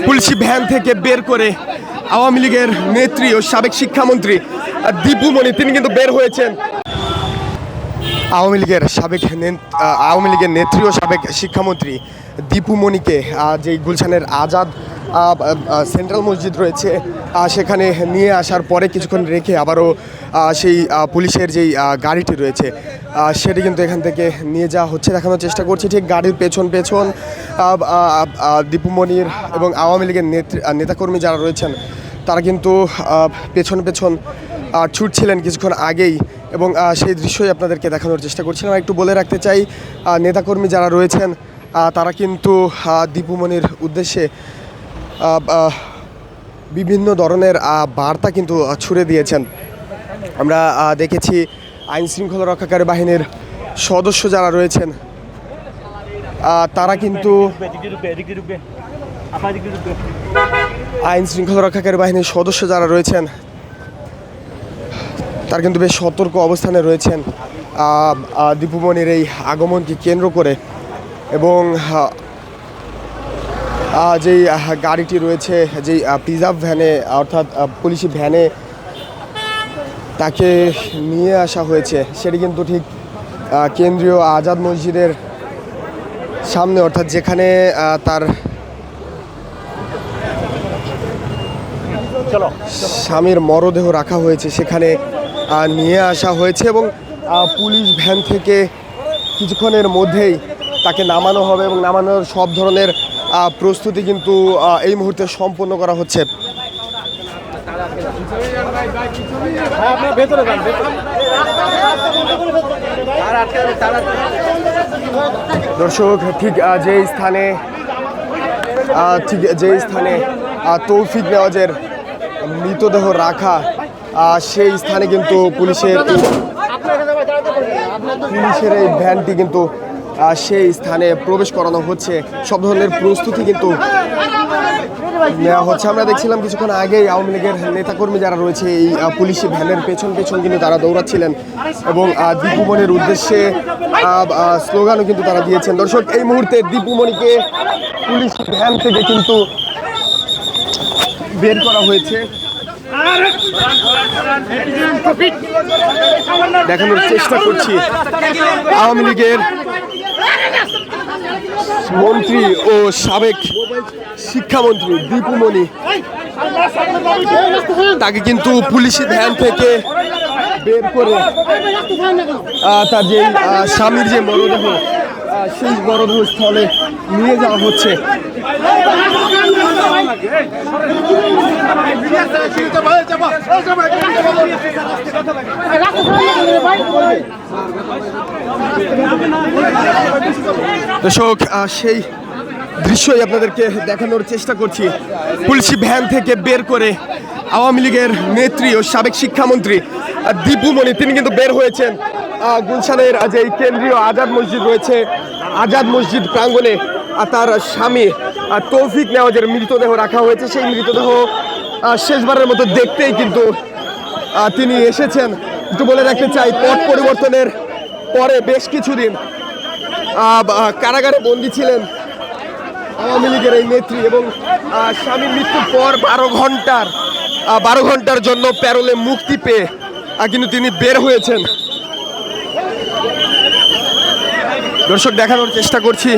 পুলিশি ভ্যান থেকে বের করে আওয়ামী লীগের নেত্রী ও সাবেক শিক্ষামন্ত্রী দীপু মনি তিনি কিন্তু বের হয়েছেন। আওয়ামী লীগের নেত্রী ও সাবেক শিক্ষামন্ত্রী দীপু মনিকে যেই গুলশানের আজাদ সেন্ট্রাল মসজিদ রয়েছে সেখানে নিয়ে আসার পরে কিছুক্ষণ রেখে আবারও সেই পুলিশের যেই গাড়িটি রয়েছে সেটি কিন্তু এখান থেকে নিয়ে যাওয়া হচ্ছে। দেখানোর চেষ্টা করছি ঠিক গাড়ির পেছন দীপু মনির এবং আওয়ামী লীগের নেতাকর্মী যারা রয়েছেন তারা কিন্তু পেছন ছুটছিলেন কিছুক্ষণ আগেই, এবং সেই দৃশ্যই আপনাদেরকে দেখানোর চেষ্টা করছিলাম। একটু বলে রাখতে চাই, নেতাকর্মী যারা রয়েছেন তারা কিন্তু দীপু মনির উদ্দেশ্যে বিভিন্ন ধরনের বার্তা কিন্তু ছুড়ে দিয়েছেন। আমরা দেখেছি আইন শৃঙ্খলা রক্ষাকারী বাহিনীর সদস্য যারা রয়েছেন তারা কিন্তু তারা কিন্তু বেশ সতর্ক অবস্থানে রয়েছেন দীপু মনির এই আগমনকে কেন্দ্র করে, এবং যেই গাড়িটি রয়েছে যেই প্রিজার্ভ ভ্যানে অর্থাৎ পুলিশি ভ্যানে তাকে নিয়ে আসা হয়েছে সেটি কিন্তু ঠিক কেন্দ্রীয় আজাদ মসজিদের সামনে, অর্থাৎ যেখানে তার স্বামীর মরদেহ রাখা হয়েছে সেখানে নিয়ে আসা হয়েছে, এবং পুলিশ ভ্যান থেকে কিছুক্ষণের মধ্যেই তাকে নামানো হবে, এবং নামানোর সব ধরনের প্রস্তুতি কিন্তু এই মুহূর্তে সম্পন্ন করা হচ্ছে। দর্শক, ঠিক যেই স্থানে তৌফিক নেওয়াজের মৃতদেহ রাখা সেই স্থানে কিন্তু পুলিশের এই ভ্যানটি কিন্তু সেই স্থানে প্রবেশ করানো হচ্ছে। সব ধরনের প্রস্তুতি কিন্তু নেওয়া হচ্ছে। আমরা দেখছিলাম কিছুক্ষণ আগেই আওয়ামী লীগের নেতাকর্মী যারা রয়েছে এই পুলিশি ভ্যানের পেছন কিন্তু তারা দৌড়াচ্ছিলেন, এবং দীপু মনির উদ্দেশ্যে স্লোগানও কিন্তু তারা দিয়েছেন। দর্শক, এই মুহূর্তে দীপু মনিকে পুলিশ ভ্যান থেকে কিন্তু বের করা হয়েছে। দেখানোর চেষ্টা করছি আওয়ামী লীগের মন্ত্রী ও সাবেক শিক্ষামন্ত্রী দীপু মনি, তাকে কিন্তু পুলিশি ভ্যান থেকে বের করে তার যে স্বামীর যে মরদেহ সেই মরদেহ স্থলে নিয়ে যাওয়া হচ্ছে। দর্শক, সেই দৃশ্যই আপনাদেরকে দেখানোর চেষ্টা করছি। পুলিশি ভ্যান থেকে বের করে আওয়ামী লীগের নেত্রী ও সাবেক শিক্ষামন্ত্রী দীপু মনি তিনি কিন্তু বের হয়েছেন। গুলশানের যে কেন্দ্রীয় আজাদ মসজিদ রয়েছে, আজাদ মসজিদ প্রাঙ্গণে তার স্বামী তৌফিক নেওয়াজের মৃতদেহ রাখা হয়েছে। সেই মৃতদেহ শেষবারের মতো দেখতেই কিন্তু তিনি এসেছেন। একটু বলে রাখতে চাই, পট পরিবর্তনের পরে বেশ কিছুদিন কারাগারে বন্দী ছিলেন আওয়ামী লীগের এই নেত্রী, এবং স্বামীর মৃত্যুর পর 12 ঘন্টার জন্য প্যারোলে মুক্তি পেয়ে কিন্তু তিনি বের হয়েছেন। দর্শক, দেখানোর চেষ্টা করছি